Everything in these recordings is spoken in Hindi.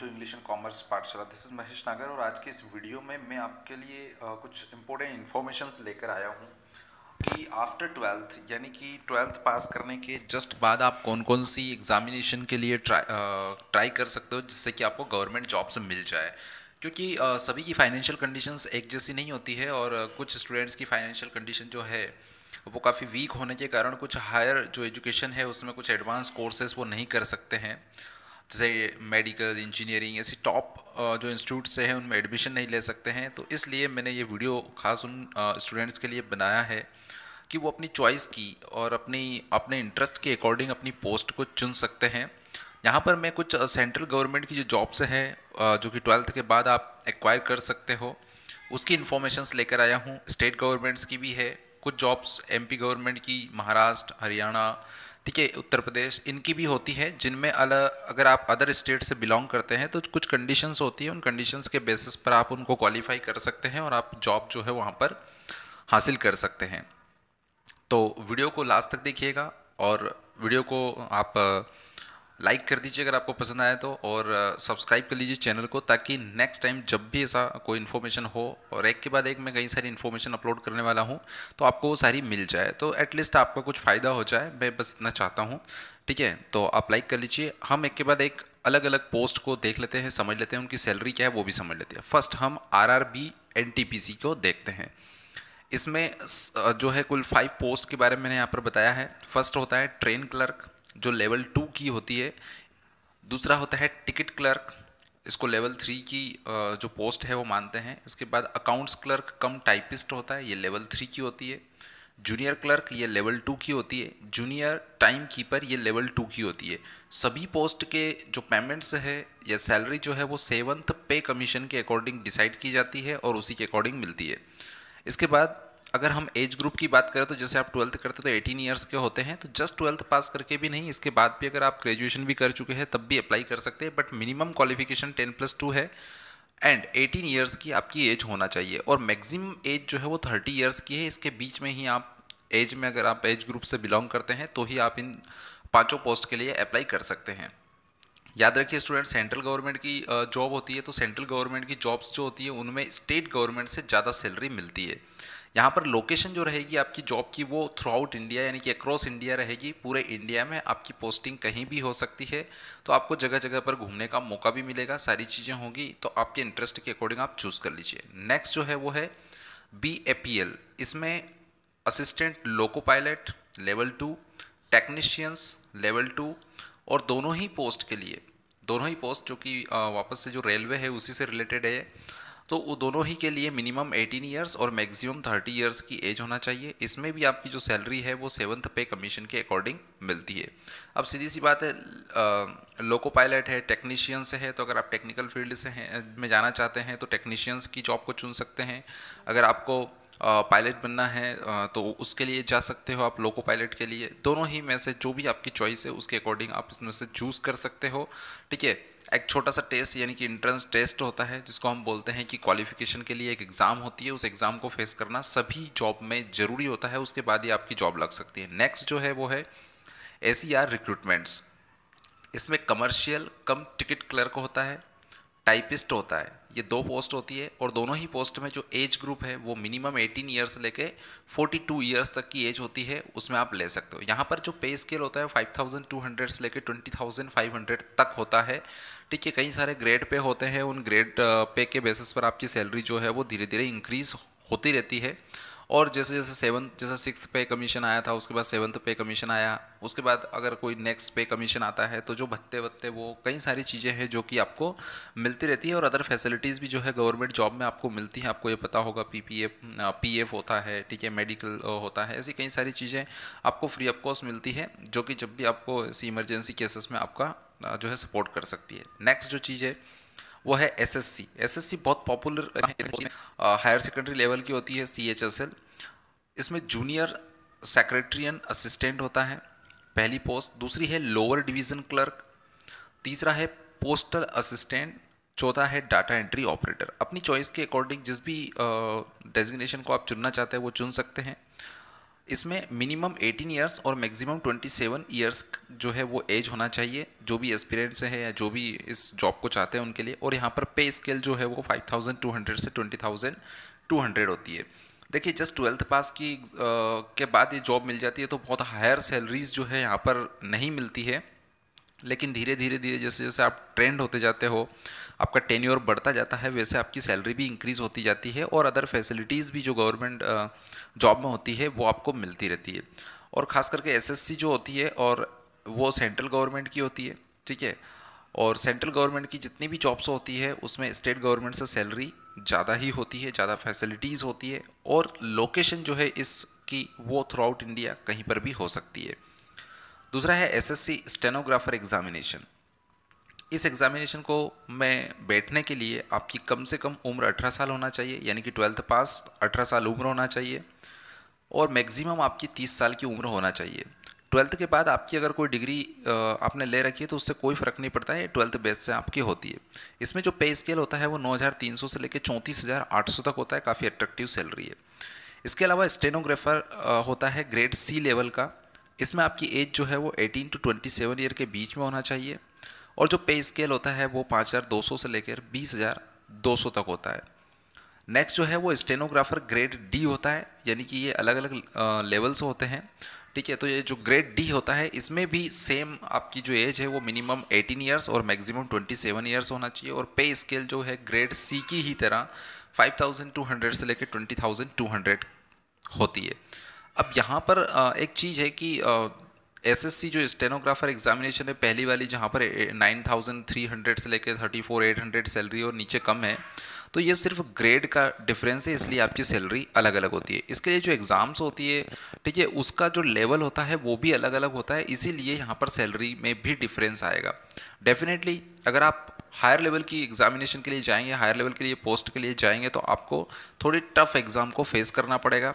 टू इंग्लिश एंड कॉमर्स पाठशाला। दिस इज़ महेश नागर और आज के इस वीडियो में मैं आपके लिए कुछ इम्पोर्टेंट इन्फॉर्मेशंस लेकर आया हूँ कि आफ्टर ट्वेल्थ यानी कि ट्वेल्थ पास करने के जस्ट बाद आप कौन कौन सी एग्जामिनेशन के लिए ट्राई कर सकते हो जिससे कि आपको गवर्नमेंट जॉब से मिल जाए। क्योंकि सभी की फाइनेंशियल कंडीशंस एक जैसी नहीं होती है और कुछ स्टूडेंट्स की फाइनेंशियल कंडीशन जो है वो काफ़ी वीक होने के कारण कुछ हायर जो एजुकेशन है उसमें कुछ एडवांस कोर्सेज वो नहीं कर सकते हैं, जैसे मेडिकल इंजीनियरिंग ऐसी टॉप जो इंस्टीट्यूट से हैं उनमें एडमिशन नहीं ले सकते हैं। तो इसलिए मैंने ये वीडियो खास उन स्टूडेंट्स के लिए बनाया है कि वो अपनी चॉइस की और अपने इंटरेस्ट के अकॉर्डिंग अपनी पोस्ट को चुन सकते हैं। यहाँ पर मैं कुछ सेंट्रल गवर्नमेंट की जो जॉब्स हैं जो कि ट्वेल्थ के बाद आप एक्वायर कर सकते हो उसकी इन्फॉर्मेशंस लेकर आया हूँ। स्टेट गवर्नमेंट्स की भी है कुछ जॉब्स, एमपी गवर्नमेंट की, महाराष्ट्र, हरियाणा, ठीक है, उत्तर प्रदेश, इनकी भी होती है जिनमें अलग अगर आप अदर स्टेट से बिलोंग करते हैं तो कुछ कंडीशंस होती है, उन कंडीशंस के बेसिस पर आप उनको क्वालिफाई कर सकते हैं और आप जॉब जो है वहाँ पर हासिल कर सकते हैं। तो वीडियो को लास्ट तक देखिएगा और वीडियो को आप लाइक कर दीजिए अगर आपको पसंद आया तो, और सब्सक्राइब कर लीजिए चैनल को ताकि नेक्स्ट टाइम जब भी ऐसा कोई इन्फॉर्मेशन हो, और एक के बाद एक मैं कई सारी इन्फॉर्मेशन अपलोड करने वाला हूँ तो आपको वो सारी मिल जाए, तो एटलीस्ट आपका कुछ फ़ायदा हो जाए, मैं बस इतना चाहता हूँ। ठीक है, तो आप लाइक कर लीजिए। हम एक के बाद एक अलग अलग पोस्ट को देख लेते हैं, समझ लेते हैं, उनकी सैलरी क्या है वो भी समझ लेते हैं। फर्स्ट हम RRB NTPC को देखते हैं। इसमें जो है कुल 5 पोस्ट के बारे में मैंने यहाँ पर बताया है। फर्स्ट होता है ट्रेन क्लर्क जो लेवल 2 की होती है। दूसरा होता है टिकट क्लर्क, इसको लेवल 3 की जो पोस्ट है वो मानते हैं। इसके बाद अकाउंट्स क्लर्क कम टाइपिस्ट होता है, ये लेवल 3 की होती है। जूनियर क्लर्क ये लेवल 2 की होती है। जूनियर टाइम कीपर ये लेवल 2 की होती है। सभी पोस्ट के जो पेमेंट्स है या सैलरी जो है वो 7th पे कमीशन के अकॉर्डिंग डिसाइड की जाती है और उसी के अकॉर्डिंग मिलती है। इसके बाद अगर हम एज ग्रुप की बात करें तो जैसे आप 12th करते तो 18 ईयर्स के होते हैं, तो जस्ट 12th पास करके भी नहीं, इसके बाद भी अगर आप ग्रेजुएशन भी कर चुके हैं तब भी अप्लाई कर सकते हैं, बट मिनिमम क्वालिफिकेशन 10+2 है एंड 18 ईयर्स की आपकी एज होना चाहिए और मैक्सिमम एज जो है वो 30 ईयर्स की है। इसके बीच में ही आप एज में अगर आप एज ग्रुप से बिलोंग करते हैं तो ही आप इन 5 पोस्ट के लिए अप्लाई कर सकते हैं। याद रखिए स्टूडेंट, सेंट्रल गवर्नमेंट की जॉब होती है तो सेंट्रल गवर्नमेंट की जॉब्स जो होती है उनमें स्टेट गवर्नमेंट से ज़्यादा सैलरी मिलती है। यहाँ पर लोकेशन जो रहेगी आपकी जॉब की वो थ्रू आउट इंडिया यानी कि अक्रॉस इंडिया रहेगी। पूरे इंडिया में आपकी पोस्टिंग कहीं भी हो सकती है, तो आपको जगह जगह पर घूमने का मौका भी मिलेगा, सारी चीज़ें होंगी, तो आपके इंटरेस्ट के अकॉर्डिंग आप चूज़ कर लीजिए। नेक्स्ट जो है वो है BAPL। इसमें assistant loco pilot level 2, technicians level 2, और दोनों ही पोस्ट के लिए, दोनों ही पोस्ट जो कि वापस से जो रेलवे है उसी से रिलेटेड है, तो वो दोनों ही के लिए मिनिमम 18 ईयर्स और मैक्सिमम 30 ईयर्स की एज होना चाहिए। इसमें भी आपकी जो सैलरी है वो 7th पे कमीशन के अकॉर्डिंग मिलती है। अब सीधी सी बात है, लोको पायलट है, टेक्नीशियंस है, तो अगर आप टेक्निकल फील्ड से हैं में जाना चाहते हैं तो टेक्नीशियंस की जॉब को चुन सकते हैं। अगर आपको पायलट बनना है तो उसके लिए जा सकते हो आप लोको पायलट के लिए। दोनों ही में से जो भी आपकी चॉइस है उसके अकॉर्डिंग आप इसमें से चूज़ कर सकते हो। ठीक है, एक छोटा सा टेस्ट यानी कि इंट्रेंस टेस्ट होता है जिसको हम बोलते हैं कि क्वालिफिकेशन के लिए एक एग्ज़ाम होती है, उस एग्ज़ाम को फेस करना सभी जॉब में ज़रूरी होता है, उसके बाद ही आपकी जॉब लग सकती है। नेक्स्ट जो है वो है ACR रिक्रूटमेंट्स। इसमें कमर्शियल कम टिकट क्लर्क होता है, टाइपिस्ट होता है, ये 2 पोस्ट होती है और दोनों ही पोस्ट में जो एज ग्रुप है वो मिनिमम 18 ईयर्स से लेके 42 ईयर्स तक की एज होती है, उसमें आप ले सकते हो। यहाँ पर जो पे स्केल होता है 5200 से लेके 20,500 तक होता है। ठीक है, कई सारे ग्रेड पे होते हैं, उन ग्रेड पे के बेसिस पर आपकी सैलरी जो है वो धीरे धीरे इंक्रीज होती रहती है। और जैसे जैसे 6th पे कमीशन आया था उसके बाद 7th पे कमीशन आया, उसके बाद अगर कोई नेक्स्ट पे कमीशन आता है तो जो भत्ते वत्ते वो कई सारी चीज़ें हैं जो कि आपको मिलती रहती है, और अदर फैसिलिटीज़ भी जो है गवर्नमेंट जॉब में आपको मिलती हैं। आपको ये पता होगा PF होता है, ठीक है, मेडिकल होता है, ऐसी कई सारी चीज़ें आपको फ्री ऑफ कॉस्ट मिलती है जो कि जब भी आपको ऐसी इमरजेंसी केसेस में आपका जो है सपोर्ट कर सकती है। नेक्स्ट जो चीज़ है वो है SSC बहुत पॉपुलर हायर सेकेंडरी लेवल की होती है, CHSL। इसमें जूनियर सेक्रेटरियन असिस्टेंट होता है, पहली पोस्ट। दूसरी है लोअर डिवीज़न क्लर्क। तीसरा है पोस्टल असिस्टेंट। चौथा है डाटा एंट्री ऑपरेटर। अपनी चॉइस के अकॉर्डिंग जिस भी डेजिग्नेशन को आप चुनना चाहते हैं वो चुन सकते हैं। इसमें मिनिमम 18 ईयर्स और मैक्सिमम 27 ईयर्स जो है वो एज होना चाहिए, जो भी एस्पिरेंट्स हैं या जो भी इस जॉब को चाहते हैं उनके लिए। और यहाँ पर पे स्केल जो है वो 5200 से 20,200 होती है। देखिए जस्ट 12th पास की के बाद ये जॉब मिल जाती है तो बहुत हायर सैलरीज जो है यहाँ पर नहीं मिलती है, लेकिन धीरे धीरे धीरे जैसे जैसे आप ट्रेंड होते जाते हो, आपका टेन्योर बढ़ता जाता है, वैसे आपकी सैलरी भी इंक्रीज़ होती जाती है और अदर फैसिलिटीज़ भी जो गवर्नमेंट जॉब में होती है वो आपको मिलती रहती है। और ख़ास करके एसएससी जो होती है और वो सेंट्रल गवर्नमेंट की होती है, ठीक है। और सेंट्रल गवर्नमेंट की जितनी भी जॉब्स होती है उसमें स्टेट गवर्नमेंट से सैलरी ज़्यादा ही होती है, ज़्यादा फैसिलिटीज़ होती है और लोकेशन जो है इसकी वो थ्रू आउट इंडिया कहीं पर भी हो सकती है। दूसरा है एसएससी स्टेनोग्राफर एग्जामिनेशन। इस एग्जामिनेशन को में बैठने के लिए आपकी कम से कम उम्र 18 साल होना चाहिए, यानी कि 12th पास 18 साल उम्र होना चाहिए और मैक्सिमम आपकी 30 साल की उम्र होना चाहिए। 12th के बाद आपकी अगर कोई डिग्री आपने ले रखी है तो उससे कोई फ़र्क नहीं पड़ता है, 12th बेस से आपकी होती है। इसमें जो पे स्केल होता है वो 9,300 से लेकर 34,800 तक होता है, काफ़ी अट्रैक्टिव सैलरी है। इसके अलावा स्टेनोग्राफर होता है ग्रेड सी लेवल का। इसमें आपकी एज जो है वो 18 to 27 ईयर के बीच में होना चाहिए और जो पे स्केल होता है वो 5,200 से लेकर 20,200 तक होता है। नेक्स्ट जो है वो स्टेनोग्राफर ग्रेड डी होता है, यानी कि ये अलग अलग लेवल्स होते हैं, ठीक है। तो ये जो ग्रेड डी होता है इसमें भी सेम आपकी जो एज है वो मिनिमम 18 ईयर्स और मैक्सिमम 27 ईयर्स होना चाहिए और पे स्केल जो है ग्रेड सी की ही तरह 5,200 से लेकर 20,200 होती है। अब यहाँ पर एक चीज़ है कि एसएससी जो स्टेनोग्राफर एग्जामिनेशन है पहली वाली, जहाँ पर 9,300 से लेकर 34,800 सैलरी और नीचे कम है, तो ये सिर्फ ग्रेड का डिफरेंस है, इसलिए आपकी सैलरी अलग अलग होती है। इसके लिए जो एग्ज़ाम्स होती है, ठीक है, उसका जो लेवल होता है वो भी अलग अलग होता है, इसीलिए यहाँ पर सैलरी में भी डिफरेंस आएगा। डेफिनेटली अगर आप हायर लेवल की एग्जामिनेशन के लिए जाएंगे, हायर लेवल के लिए पोस्ट के लिए जाएंगे, तो आपको थोड़ी टफ एग्ज़ाम को फेस करना पड़ेगा,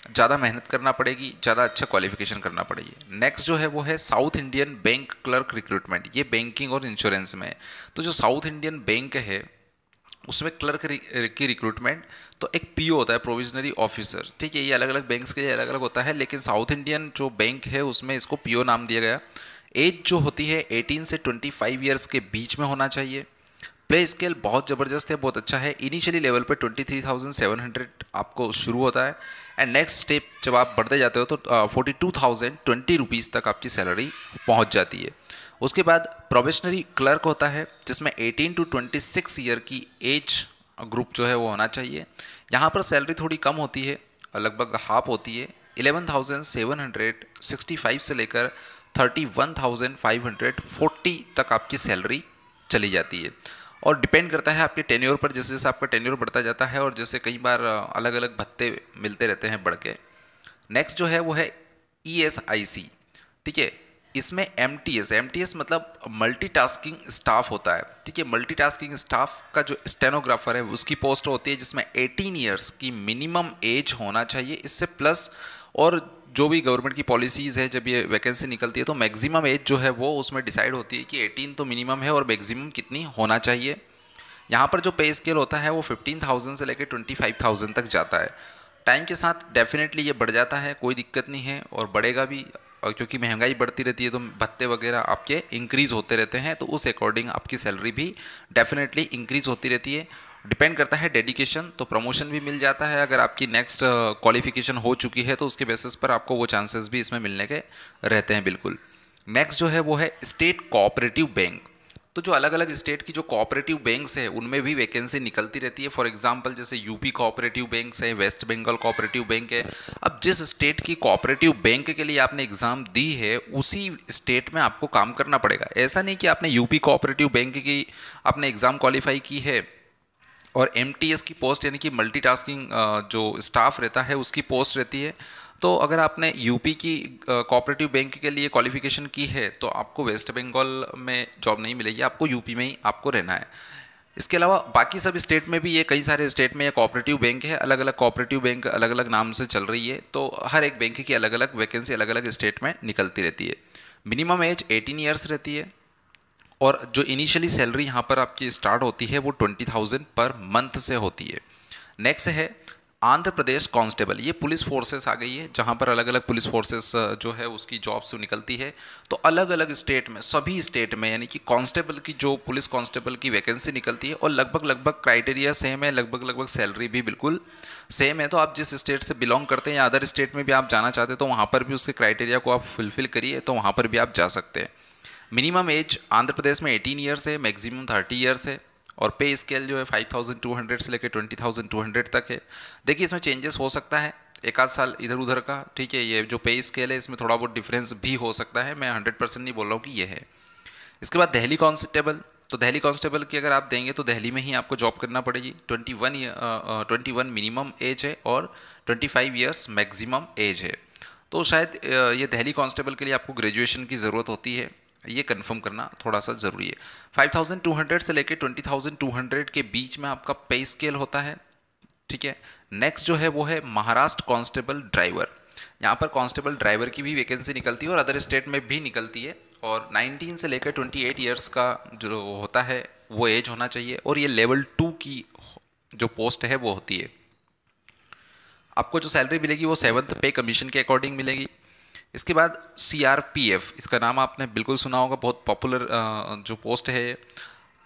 ज़्यादा मेहनत करना पड़ेगी, ज़्यादा अच्छा क्वालिफिकेशन करना पड़ेगी। नेक्स्ट जो है वो है south Indian bank clerk recruitment. ये बैंकिंग और इंश्योरेंस में है। तो जो साउथ इंडियन बैंक है उसमें क्लर्क की रिक्रूटमेंट, तो एक पीओ होता है, प्रोविजनरी ऑफिसर, ठीक है। ये अलग अलग बैंक्स के लिए अलग अलग होता है, लेकिन साउथ इंडियन जो बैंक है उसमें इसको पीओ नाम दिया गया। एज जो होती है 18 से 25 ईयर्स के बीच में होना चाहिए। प्ले स्केल बहुत ज़बरदस्त है, बहुत अच्छा है। इनिशियली लेवल पे 23,700 आपको शुरू होता है एंड नेक्स्ट स्टेप जब आप बढ़ते जाते हो तो 42,020 रुपीज़ तक आपकी सैलरी पहुंच जाती है। उसके बाद प्रोबेशनरी क्लर्क होता है जिसमें 18 to 26 ईयर की एज ग्रुप जो है वो होना चाहिए। यहाँ पर सैलरी थोड़ी कम होती है, लगभग हाफ होती है। 11,765 से लेकर 31,540 तक आपकी सैलरी चली जाती है और डिपेंड करता है आपके टेन्योर पर। जैसे जैसे आपका टेन्योर बढ़ता जाता है और जैसे कई बार अलग अलग भत्ते मिलते रहते हैं बढ़ के। नेक्स्ट जो है वो है ESIC, ठीक है। इसमें MTS मतलब मल्टीटास्किंग स्टाफ होता है, ठीक है। मल्टीटास्किंग स्टाफ का जो स्टेनोग्राफर है उसकी पोस्ट होती है जिसमें 18 ईयर्स की मिनिमम एज होना चाहिए, इससे प्लस। और जो भी गवर्नमेंट की पॉलिसीज़ है, जब ये वैकेंसी निकलती है तो मैक्सिमम एज जो है वो उसमें डिसाइड होती है कि 18 तो मिनिमम है और मैक्सिमम कितनी होना चाहिए। यहाँ पर जो पे स्केल होता है वो 15,000 से लेकर 25,000 तक जाता है। टाइम के साथ डेफिनेटली ये बढ़ जाता है, कोई दिक्कत नहीं है और बढ़ेगा भी, और क्योंकि महंगाई बढ़ती रहती है तो भत्ते वगैरह आपके इंक्रीज़ होते रहते हैं, तो उस अकॉर्डिंग आपकी सैलरी भी डेफिनेटली इंक्रीज़ होती रहती है। डिपेंड करता है डेडिकेशन, तो प्रमोशन भी मिल जाता है। अगर आपकी नेक्स्ट क्वालिफिकेशन हो चुकी है तो उसके बेसिस पर आपको वो चांसेस भी इसमें मिलने के रहते हैं, बिल्कुल। नेक्स्ट जो है वो है स्टेट कोऑपरेटिव बैंक। तो जो अलग अलग स्टेट की जो कोऑपरेटिव बैंक्स है उनमें भी वैकेंसी निकलती रहती है। फॉर एग्जांपल जैसे यूपी कोऑपरेटिव बैंक्स है, वेस्ट बंगाल कोऑपरेटिव बैंक है। अब जिस स्टेट की कोऑपरेटिव बैंक के लिए आपने एग्ज़ाम दी है उसी स्टेट में आपको काम करना पड़ेगा। ऐसा नहीं कि आपने यूपी कोऑपरेटिव बैंक की आपने एग्ज़ाम क्वालिफाई की है और MTS की पोस्ट यानी कि मल्टीटास्किंग जो स्टाफ रहता है उसकी पोस्ट रहती है, तो अगर आपने यूपी की कोऑपरेटिव बैंक के लिए क्वालिफिकेशन की है तो आपको वेस्ट बंगाल में जॉब नहीं मिलेगी, आपको यूपी में ही आपको रहना है। इसके अलावा बाकी सब स्टेट में भी ये कई सारे स्टेट में ये कोऑपरेटिव बैंक है, अलग अलग कोऑपरेटिव बैंक अलग अलग नाम से चल रही है, तो हर एक बैंक की अलग अलग वैकेंसी अलग अलग स्टेट में निकलती रहती है। मिनिमम एज 18 ईयर्स रहती है और जो इनिशियली सैलरी यहाँ पर आपकी स्टार्ट होती है वो 20,000 पर मंथ से होती है। नेक्स्ट है आंध्र प्रदेश कांस्टेबल, ये पुलिस फोर्सेस आ गई है जहाँ पर अलग अलग पुलिस फोर्सेस जो है उसकी जॉब्स निकलती है। तो अलग अलग स्टेट में, सभी स्टेट में यानी कि कांस्टेबल की जो पुलिस कांस्टेबल की वैकेंसी निकलती है और लगभग लगभग क्राइटेरिया सेम है, लगभग लगभग सैलरी भी बिल्कुल सेम है। तो आप जिस स्टेट से बिलोंग करते हैं या अदर स्टेट में भी आप जाना चाहते हैं तो वहाँ पर भी उसके क्राइटेरिया को आप फुलफिल करिए तो वहाँ पर भी आप जा सकते हैं। मिनिमम एज आंध्र प्रदेश में 18 ईयर्स है, मैक्सिमम 30 ईयर्स है और पे स्केल जो है 5200 से लेकर 20200 तक है। देखिए इसमें चेंजेस हो सकता है एक आध साल इधर उधर का, ठीक है। ये जो पे स्केल है इसमें थोड़ा बहुत डिफरेंस भी हो सकता है, मैं 100% नहीं बोल रहा हूँ कि ये है। इसके बाद दिल्ली कांस्टेबल, तो दिल्ली कांस्टेबल की अगर आप देंगे तो दिल्ली में ही आपको जॉब करना पड़ेगी। 21 मिनिमम एज है और 25 ईयर्स मैक्सिमम एज है। तो शायद ये दिल्ली कांस्टेबल के लिए आपको ग्रेजुएशन की ज़रूरत होती है, ये कंफर्म करना थोड़ा सा ज़रूरी है। 5200 से लेकर 20200 के बीच में आपका पे स्केल होता है, ठीक है। नेक्स्ट जो है वो है महाराष्ट्र कांस्टेबल ड्राइवर। यहाँ पर कांस्टेबल ड्राइवर की भी वैकेंसी निकलती है और अदर स्टेट में भी निकलती है और 19 से लेकर 28 ईयर्स का जो होता है वो एज होना चाहिए और ये लेवल 2 की जो पोस्ट है वो होती है। आपको जो सैलरी मिलेगी वो 7th पे कमीशन के अकॉर्डिंग मिलेगी। इसके बाद CRPF, इसका नाम आपने बिल्कुल सुना होगा, बहुत पॉपुलर जो पोस्ट है।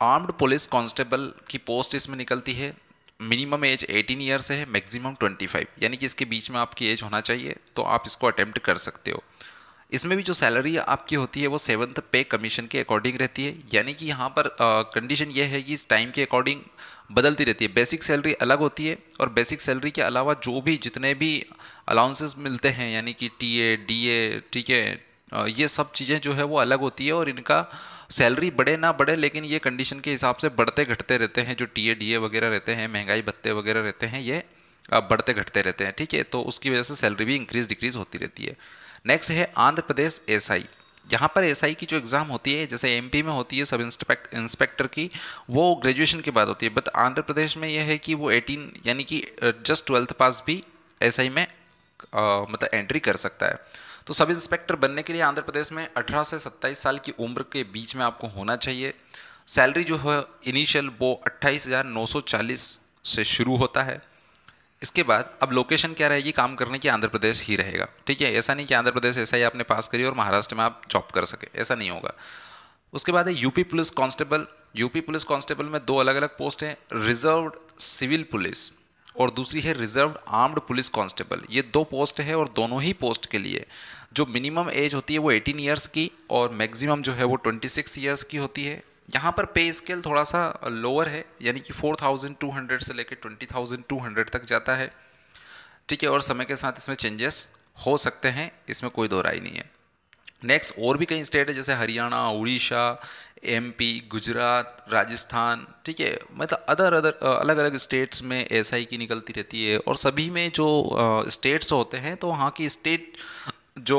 आर्म्ड पुलिस कांस्टेबल की पोस्ट इसमें निकलती है। मिनिमम एज 18 ईयर्स है, मैक्सिमम 25, यानी कि इसके बीच में आपकी एज होना चाहिए तो आप इसको अटेम्प्ट कर सकते हो। इसमें भी जो सैलरी आपकी होती है वो 7th पे कमीशन के अकॉर्डिंग रहती है, यानी कि यहाँ पर कंडीशन ये है कि इस टाइम के अकॉर्डिंग बदलती रहती है। बेसिक सैलरी अलग होती है और बेसिक सैलरी के अलावा जो भी जितने भी अलाउंसेस मिलते हैं यानी कि TA DA, ठीक है, ये सब चीज़ें जो है वो अलग होती है और इनका सैलरी बढ़े ना बढ़े लेकिन ये कंडीशन के हिसाब से बढ़ते घटते रहते हैं। जो TA DA वगैरह रहते हैं, महंगाई भत्ते वगैरह रहते हैं, ये बढ़ते घटते रहते हैं, ठीक है। तो उसकी वजह से सैलरी भी इंक्रीज डिक्रीज होती रहती है। नेक्स्ट है आंध्र प्रदेश SI। यहाँ पर SI की जो एग्ज़ाम होती है जैसे MP में होती है सब इंस्पेक्टर की, वो ग्रेजुएशन के बाद होती है, बट आंध्र प्रदेश में यह है कि वो 18 यानी कि जस्ट 12th पास भी SI में मतलब एंट्री कर सकता है। तो सब इंस्पेक्टर बनने के लिए आंध्र प्रदेश में 18 से 27 साल की उम्र के बीच में आपको होना चाहिए। सैलरी जो है इनिशियल वो 28,940 से शुरू होता है। इसके बाद अब लोकेशन क्या रहेगी काम करने की, आंध्र प्रदेश ही रहेगा, ठीक है। ऐसा नहीं कि आंध्र प्रदेश ऐसा ही आपने पास करी और महाराष्ट्र में आप जॉब कर सके, ऐसा नहीं होगा। उसके बाद है UP police constable. UP police constable में दो अलग अलग पोस्ट हैं, रिजर्व्ड सिविल पुलिस और दूसरी है रिजर्व्ड आर्म्ड पुलिस कांस्टेबल। ये दो पोस्ट है और दोनों ही पोस्ट के लिए जो मिनिमम एज होती है वो 18 ईयर्स की और मैक्सिमम जो है वो 26 ईयर्स की होती है। यहाँ पर पे स्केल थोड़ा सा लोअर है, यानी कि 4200 से लेकर 20200 तक जाता है, ठीक है। और समय के साथ इसमें चेंजेस हो सकते हैं, इसमें कोई दो राय नहीं है। नेक्स्ट और भी कई स्टेट है जैसे हरियाणा, उड़ीसा, MP, गुजरात, राजस्थान, ठीक है। मतलब अदर अलग अलग स्टेट्स में SI की निकलती रहती है और सभी में जो स्टेट्स होते हैं तो वहाँ की स्टेट जो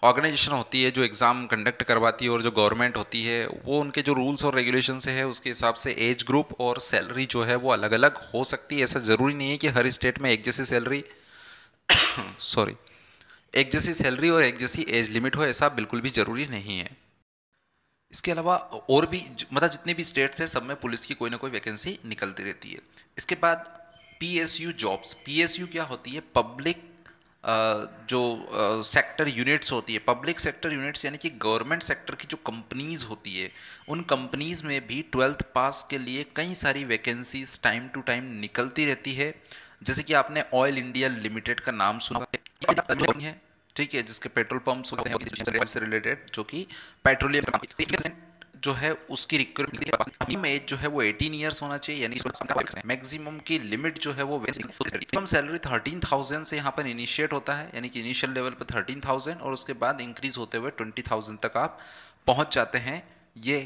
ऑर्गेनाइजेशन होती है जो एग्ज़ाम कंडक्ट करवाती है और जो गवर्नमेंट होती है वो उनके जो रूल्स और रेगुलेशन से है उसके हिसाब से एज ग्रुप और सैलरी जो है वो अलग अलग हो सकती है। ऐसा ज़रूरी नहीं है कि हर स्टेट में एक जैसी सैलरी सॉरी एक जैसी सैलरी और एक जैसी एज लिमिट हो, ऐसा बिल्कुल भी ज़रूरी नहीं है। इसके अलावा और भी मतलब जितने भी स्टेट्स हैं सब में पुलिस की कोई ना कोई वैकेंसी निकलती रहती है। इसके बाद PSU जॉब्स। PSU क्या होती है, पब्लिक जो सेक्टर यूनिट्स होती है, पब्लिक सेक्टर यूनिट्स यानी कि गवर्नमेंट सेक्टर की जो कंपनीज होती है उन कंपनीज में भी 12th पास के लिए कई सारी वैकेंसीज टाइम टू टाइम निकलती रहती है। जैसे कि आपने ऑयल इंडिया लिमिटेड का नाम सुना है, ठीक है, जिसके पेट्रोल पंप्स होते हैं से रिलेटेड, जो कि पेट्रोलियम जो है उसकी रिक्वायरमेंट एज जो है वो 18 ईयर्स होना चाहिए, यानी मैक्सिमम की लिमिट जो है वो मिनिमम सैलरी 13,000 से यहाँ पर इनिशिएट होता है, यानी कि इनिशियल लेवल पर 13,000 और उसके बाद इंक्रीज होते हुए 20,000 तक आप पहुँच जाते हैं ये।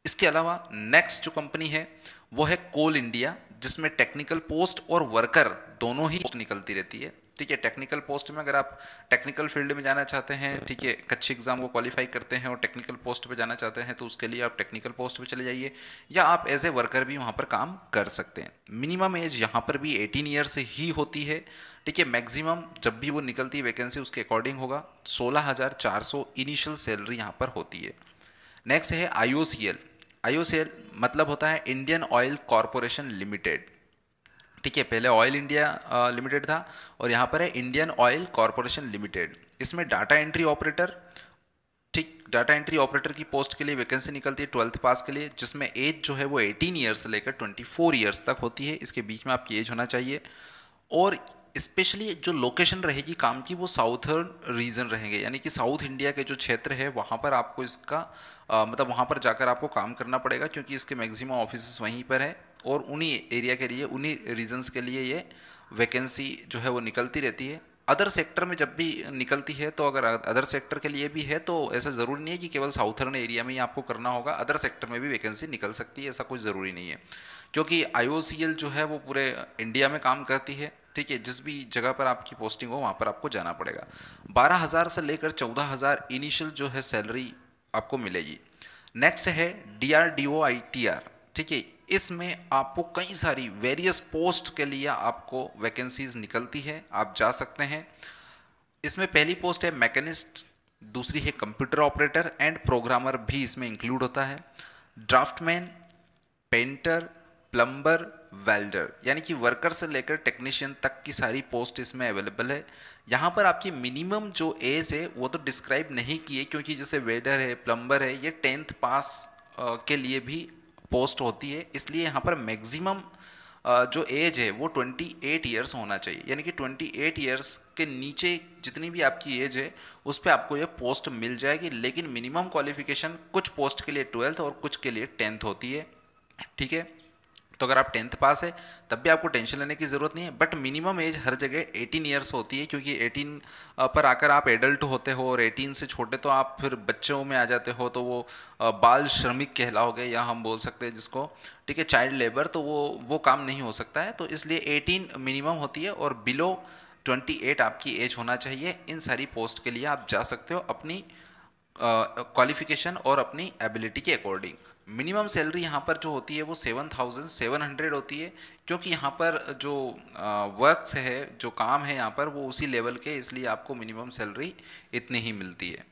इसके अलावा नेक्स्ट जो कंपनी है वो है कोल इंडिया, जिसमें टेक्निकल पोस्ट और वर्कर दोनों ही पोस्ट निकलती रहती है, ठीक है। टेक्निकल पोस्ट में अगर आप टेक्निकल फील्ड में जाना चाहते हैं, ठीक है, कच्ची एग्जाम को क्वालिफाई करते हैं और टेक्निकल पोस्ट पे जाना चाहते हैं तो उसके लिए आप टेक्निकल पोस्ट पे चले जाइए या आप एज ए वर्कर भी वहाँ पर काम कर सकते हैं। मिनिमम एज यहाँ पर भी 18 ईयर से ही होती है, ठीक है। मैक्सिमम जब भी वो निकलती है वैकेंसी उसके अकॉर्डिंग होगा। 16,400 इनिशियल सैलरी यहाँ पर होती है। नेक्स्ट है IOCL। IOCL मतलब होता है इंडियन ऑयल कॉरपोरेशन लिमिटेड, ठीक है, पहले ऑयल इंडिया लिमिटेड था और यहाँ पर है इंडियन ऑयल कॉरपोरेशन लिमिटेड। इसमें डाटा एंट्री ऑपरेटर, ठीक, डाटा एंट्री ऑपरेटर की पोस्ट के लिए वैकेंसी निकलती है 12th पास के लिए, जिसमें एज जो है वो 18 ईयर्स से लेकर 24 ईयर्स तक होती है। इसके बीच में आपकी एज होना चाहिए। और स्पेशली जो लोकेशन रहेगी काम की वो साउथर्न रीजन रहेंगे, यानी कि साउथ इंडिया के जो क्षेत्र है वहाँ पर आपको इसका मतलब वहाँ पर जाकर आपको काम करना पड़ेगा, क्योंकि इसके मैक्सिमम ऑफिस वहीं पर है और उन्हीं एरिया के लिए, उन्हीं रीजन्स के लिए ये वैकेंसी जो है वो निकलती रहती है। अदर सेक्टर में जब भी निकलती है तो अगर अदर सेक्टर के लिए भी है तो ऐसा ज़रूरी नहीं है कि केवल साउथर्न एरिया में ही आपको करना होगा, अदर सेक्टर में भी वैकेंसी निकल सकती है, ऐसा कुछ ज़रूरी नहीं है। क्योंकि IOCL जो है वो पूरे इंडिया में काम करती है, ठीक है, जिस भी जगह पर आपकी पोस्टिंग हो वहाँ पर आपको जाना पड़ेगा। 12,000 से लेकर 14,000 इनिशियल जो है सैलरी आपको मिलेगी। नेक्स्ट है DRDO ITR, ठीक है, इसमें आपको कई सारी वेरियस पोस्ट के लिए आपको वैकेंसीज निकलती है, आप जा सकते हैं। इसमें पहली पोस्ट है मैकेनिस्ट, दूसरी है कंप्यूटर ऑपरेटर एंड प्रोग्रामर भी इसमें इंक्लूड होता है। ड्राफ्टमैन, पेंटर, प्लम्बर, वेल्डर, यानी कि वर्कर से लेकर टेक्नीशियन तक की सारी पोस्ट इसमें अवेलेबल है। यहाँ पर आपकी मिनिमम जो एज है वो तो डिस्क्राइब नहीं की है, क्योंकि जैसे वेल्डर है, प्लम्बर है, ये 10th पास के लिए भी पोस्ट होती है, इसलिए यहाँ पर मैक्सिमम जो एज है वो 28 ईयर्स होना चाहिए, यानी कि 28 ईयर्स के नीचे जितनी भी आपकी एज है उस पर आपको ये पोस्ट मिल जाएगी। लेकिन मिनिमम क्वालिफिकेशन कुछ पोस्ट के लिए 12th और कुछ के लिए 10th होती है, ठीक है। तो अगर आप 10th पास है तब भी आपको टेंशन लेने की ज़रूरत नहीं है, बट मिनिमम एज हर जगह 18 ईयर्स होती है, क्योंकि 18 पर आकर आप एडल्ट होते हो और 18 से छोटे तो आप फिर बच्चों में आ जाते हो, तो वो बाल श्रमिक कहलाओगे, या हम बोल सकते हैं जिसको, ठीक है, चाइल्ड लेबर, तो वो काम नहीं हो सकता है। तो इसलिए 18 मिनिमम होती है और बिलो 28 आपकी एज होना चाहिए। इन सारी पोस्ट के लिए आप जा सकते हो अपनी क्वालिफिकेशन और अपनी एबिलिटी के अकॉर्डिंग। मिनिमम सैलरी यहाँ पर जो होती है वो 7,700 होती है, क्योंकि यहाँ पर जो वर्क्स है, जो काम है यहाँ पर वो उसी लेवल के, इसलिए आपको मिनिमम सैलरी इतनी ही मिलती है।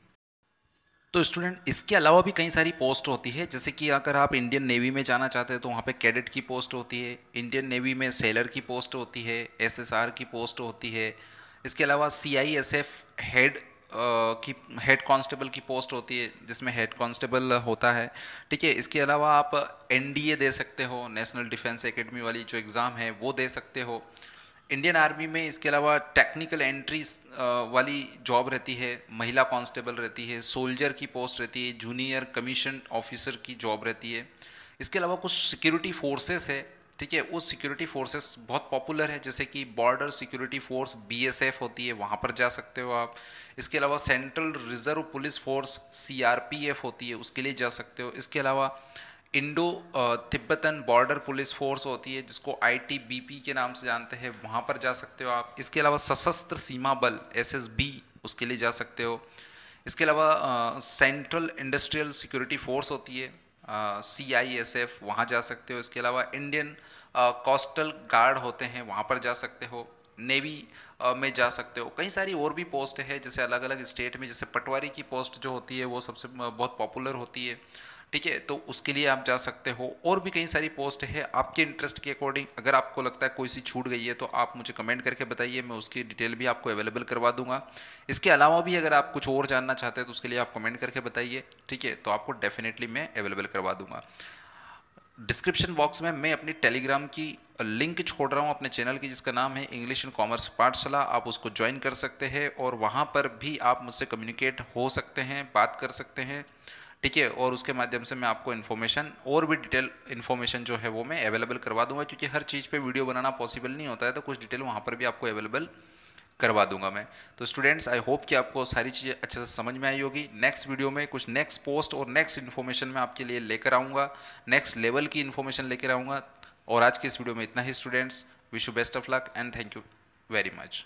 तो स्टूडेंट, इसके अलावा भी कई सारी पोस्ट होती है, जैसे कि अगर आप इंडियन नेवी में जाना चाहते हैं तो वहाँ पे कैडेट की पोस्ट होती है, इंडियन नेवी में सेलर की पोस्ट होती है, SSR की पोस्ट होती है। इसके अलावा CISF की हेड कांस्टेबल की पोस्ट होती है, जिसमें हेड कांस्टेबल होता है, ठीक है। इसके अलावा आप NDA दे सकते हो, नेशनल डिफेंस एकेडमी वाली जो एग्ज़ाम है वो दे सकते हो। इंडियन आर्मी में इसके अलावा टेक्निकल एंट्रीज वाली जॉब रहती है, महिला कांस्टेबल रहती है, सोल्जर की पोस्ट रहती है, जूनियर कमीशन ऑफिसर की जॉब रहती है। इसके अलावा कुछ सिक्योरिटी फोर्सेस है, ठीक है, वो सिक्योरिटी फोर्सेस बहुत पॉपुलर है, जैसे कि बॉर्डर सिक्योरिटी फोर्स BSF होती है, वहाँ पर जा सकते हो आप। इसके अलावा central reserve police force CRPF होती है, उसके लिए जा सकते हो। इसके अलावा Indo Tibetan border police force होती है, जिसको ITBP के नाम से जानते हैं, वहाँ पर जा सकते हो आप। इसके अलावा सशस्त्र सीमा बल SSB, उसके लिए जा सकते हो। इसके अलावा सेंट्रल इंडस्ट्रियल सिक्योरिटी फोर्स होती है CISF, वहाँ जा सकते हो। इसके अलावा इंडियन कोस्टल गार्ड होते हैं, वहाँ पर जा सकते हो। नेवी में जा सकते हो। कई सारी और भी पोस्ट है, जैसे अलग अलग स्टेट में, जैसे पटवारी की पोस्ट जो होती है वो सबसे बहुत पॉपुलर होती है, ठीक है, तो उसके लिए आप जा सकते हो। और भी कई सारी पोस्ट है आपके इंटरेस्ट के अकॉर्डिंग। अगर आपको लगता है कोई सी छूट गई है तो आप मुझे कमेंट करके बताइए, मैं उसकी डिटेल भी आपको अवेलेबल करवा दूंगा। इसके अलावा भी अगर आप कुछ और जानना चाहते हैं तो उसके लिए आप कमेंट करके बताइए, ठीक है, तो आपको डेफिनेटली मैं अवेलेबल करवा दूंगा। डिस्क्रिप्शन बॉक्स में मैं अपनी टेलीग्राम की लिंक छोड़ रहा हूँ अपने चैनल की, जिसका नाम है इंग्लिश एंड कॉमर्स पाठशाला। आप उसको ज्वाइन कर सकते हैं और वहाँ पर भी आप मुझसे कम्युनिकेट हो सकते हैं, बात कर सकते हैं, ठीक है। और उसके माध्यम से मैं आपको इन्फॉर्मेशन और भी डिटेल इन्फॉर्मेशन जो है वो मैं अवेलेबल करवा दूंगा, क्योंकि हर चीज़ पे वीडियो बनाना पॉसिबल नहीं होता है, तो कुछ डिटेल वहाँ पर भी आपको अवेलेबल करवा दूंगा मैं। तो स्टूडेंट्स, आई होप कि आपको सारी चीज़ें अच्छे से समझ में आई होगी। नेक्स्ट वीडियो में कुछ नेक्स्ट पोस्ट और नेक्स्ट इन्फॉर्मेशन मैं आपके लिए लेकर आऊँगा, नेक्स्ट लेवल की इन्फॉर्मेशन लेकर आऊँगा। और आज के इस वीडियो में इतना ही students. Wish you best of luck and thank you very much.